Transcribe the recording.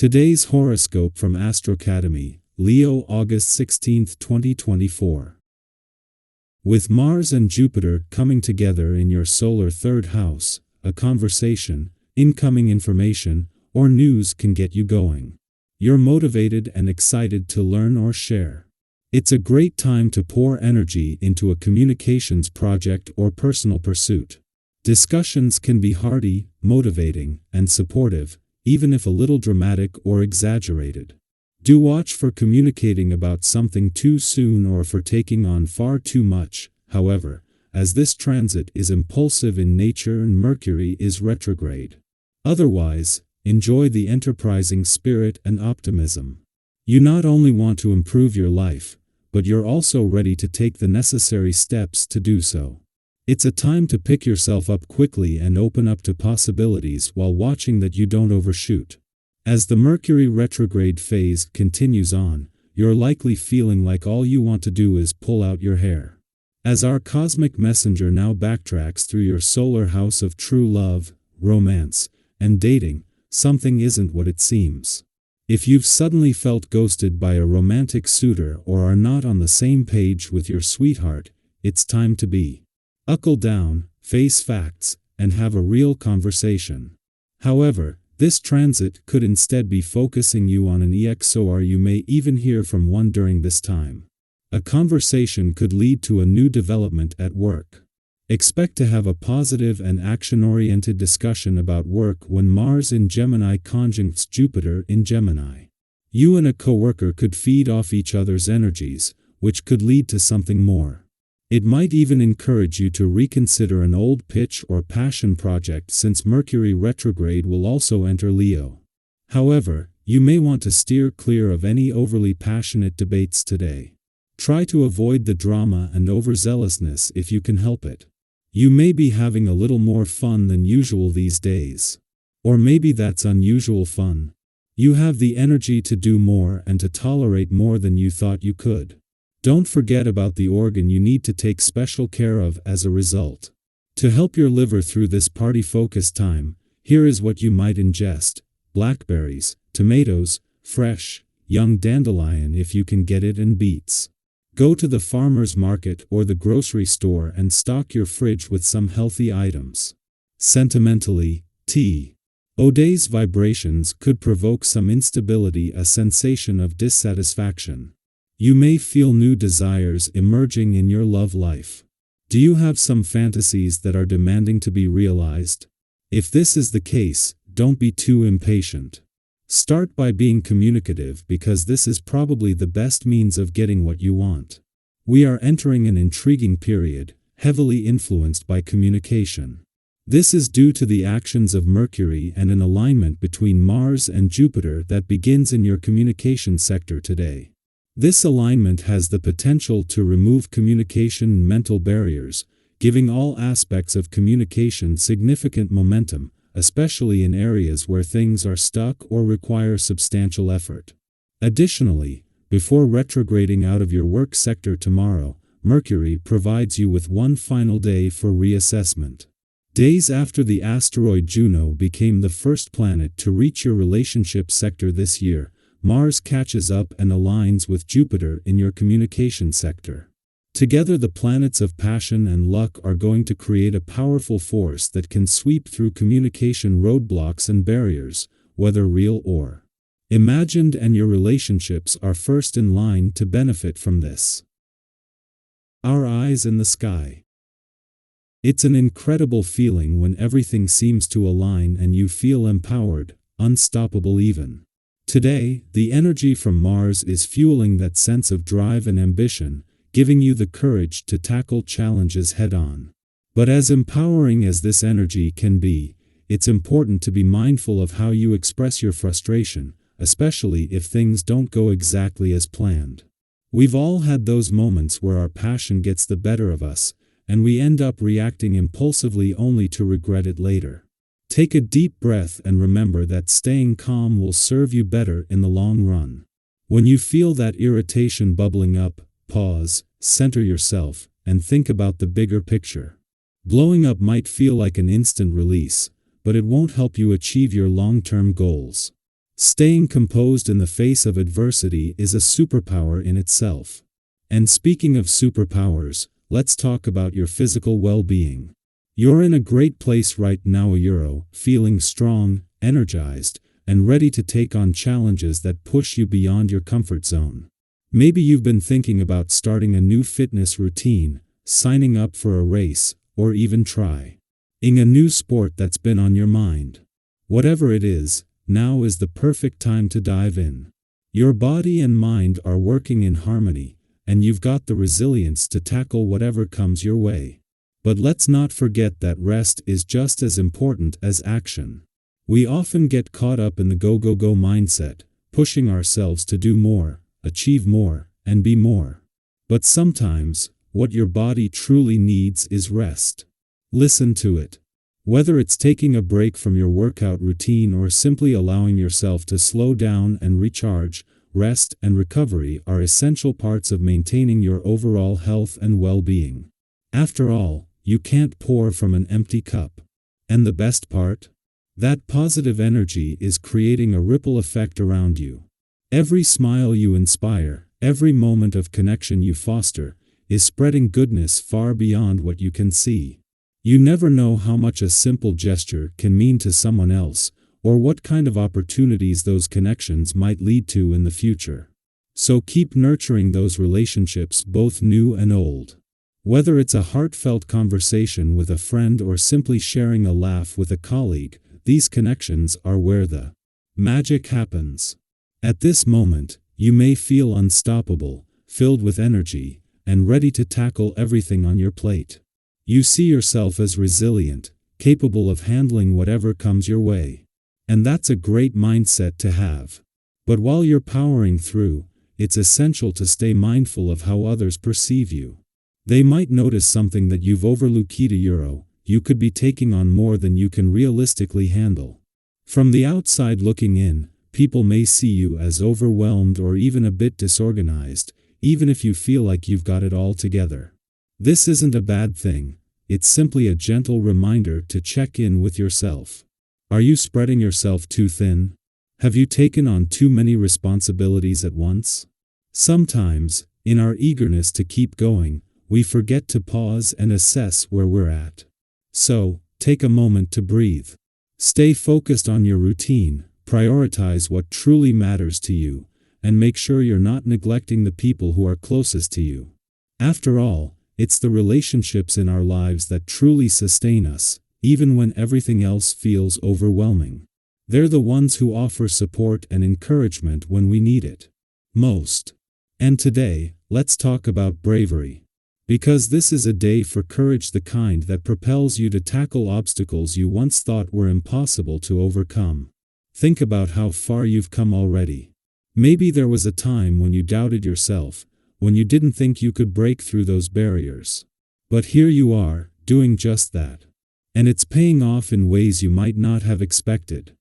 Today's horoscope from AstroCademy, Leo August 16, 2024. With Mars and Jupiter coming together in your solar third house, a conversation, incoming information, or news can get you going. You're motivated and excited to learn or share. It's a great time to pour energy into a communications project or personal pursuit. Discussions can be hearty, motivating, and supportive, even if a little dramatic or exaggerated. Do watch for communicating about something too soon or for taking on far too much, however, as this transit is impulsive in nature and Mercury is retrograde. Otherwise, enjoy the enterprising spirit and optimism. You not only want to improve your life, but you're also ready to take the necessary steps to do so. It's a time to pick yourself up quickly and open up to possibilities while watching that you don't overshoot. As the Mercury retrograde phase continues on, you're likely feeling like all you want to do is pull out your hair. As our cosmic messenger now backtracks through your solar house of true love, romance, and dating, something isn't what it seems. If you've suddenly felt ghosted by a romantic suitor or are not on the same page with your sweetheart, it's time to buckle down, face facts, and have a real conversation. However, this transit could instead be focusing you on an EX, or you may even hear from one during this time. A conversation could lead to a new development at work. Expect to have a positive and action-oriented discussion about work when Mars in Gemini conjuncts Jupiter in Gemini. You and a coworker could feed off each other's energies, which could lead to something more. It might even encourage you to reconsider an old pitch or passion project, since Mercury retrograde will also enter Leo. However, you may want to steer clear of any overly passionate debates today. Try to avoid the drama and overzealousness if you can help it. You may be having a little more fun than usual these days. Or maybe that's unusual fun. You have the energy to do more and to tolerate more than you thought you could. Don't forget about the organ you need to take special care of as a result. To help your liver through this party-focused time, here is what you might ingest: blackberries, tomatoes, fresh, young dandelion if you can get it, and beets. Go to the farmer's market or the grocery store and stock your fridge with some healthy items. Sentimentally, today's vibrations could provoke some instability, a sensation of dissatisfaction. You may feel new desires emerging in your love life. Do you have some fantasies that are demanding to be realized? If this is the case, don't be too impatient. Start by being communicative, because this is probably the best means of getting what you want. We are entering an intriguing period, heavily influenced by communication. This is due to the actions of Mercury and an alignment between Mars and Jupiter that begins in your communication sector today. This alignment has the potential to remove communication mental barriers, giving all aspects of communication significant momentum, especially in areas where things are stuck or require substantial effort. Additionally, before retrograding out of your work sector tomorrow, Mercury provides you with one final day for reassessment. Days after the asteroid Juno became the first planet to reach your relationship sector this year, Mars catches up and aligns with Jupiter in your communication sector. Together, the planets of passion and luck are going to create a powerful force that can sweep through communication roadblocks and barriers, whether real or imagined, and your relationships are first in line to benefit from this. Our eyes in the sky. It's an incredible feeling when everything seems to align and you feel empowered, unstoppable even. Today, the energy from Mars is fueling that sense of drive and ambition, giving you the courage to tackle challenges head-on. But as empowering as this energy can be, it's important to be mindful of how you express your frustration, especially if things don't go exactly as planned. We've all had those moments where our passion gets the better of us, and we end up reacting impulsively only to regret it later. Take a deep breath and remember that staying calm will serve you better in the long run. When you feel that irritation bubbling up, pause, center yourself, and think about the bigger picture. Blowing up might feel like an instant release, but it won't help you achieve your long-term goals. Staying composed in the face of adversity is a superpower in itself. And speaking of superpowers, let's talk about your physical well-being. You're in a great place right now, feeling strong, energized, and ready to take on challenges that push you beyond your comfort zone. Maybe you've been thinking about starting a new fitness routine, signing up for a race, or even trying a new sport that's been on your mind. Whatever it is, now is the perfect time to dive in. Your body and mind are working in harmony, and you've got the resilience to tackle whatever comes your way. But let's not forget that rest is just as important as action. We often get caught up in the go-go-go mindset, pushing ourselves to do more, achieve more, and be more. But sometimes, what your body truly needs is rest. Listen to it. Whether it's taking a break from your workout routine or simply allowing yourself to slow down and recharge, rest and recovery are essential parts of maintaining your overall health and well-being. After all, you can't pour from an empty cup. And the best part? That positive energy is creating a ripple effect around you. Every smile you inspire, every moment of connection you foster, is spreading goodness far beyond what you can see. You never know how much a simple gesture can mean to someone else, or what kind of opportunities those connections might lead to in the future. So keep nurturing those relationships, both new and old. Whether it's a heartfelt conversation with a friend or simply sharing a laugh with a colleague, these connections are where the magic happens. At this moment, you may feel unstoppable, filled with energy, and ready to tackle everything on your plate. You see yourself as resilient, capable of handling whatever comes your way. And that's a great mindset to have. But while you're powering through, it's essential to stay mindful of how others perceive you. They might notice something that you've overlooked. You could be taking on more than you can realistically handle. From the outside looking in, people may see you as overwhelmed or even a bit disorganized, even if you feel like you've got it all together. This isn't a bad thing, it's simply a gentle reminder to check in with yourself. Are you spreading yourself too thin? Have you taken on too many responsibilities at once? Sometimes, in our eagerness to keep going, we forget to pause and assess where we're at. So, take a moment to breathe. Stay focused on your routine, prioritize what truly matters to you, and make sure you're not neglecting the people who are closest to you. After all, it's the relationships in our lives that truly sustain us, even when everything else feels overwhelming. They're the ones who offer support and encouragement when we need it most. And today, let's talk about bravery. Because this is a day for courage, the kind that propels you to tackle obstacles you once thought were impossible to overcome. Think about how far you've come already. Maybe there was a time when you doubted yourself, when you didn't think you could break through those barriers. But here you are, doing just that. And it's paying off in ways you might not have expected.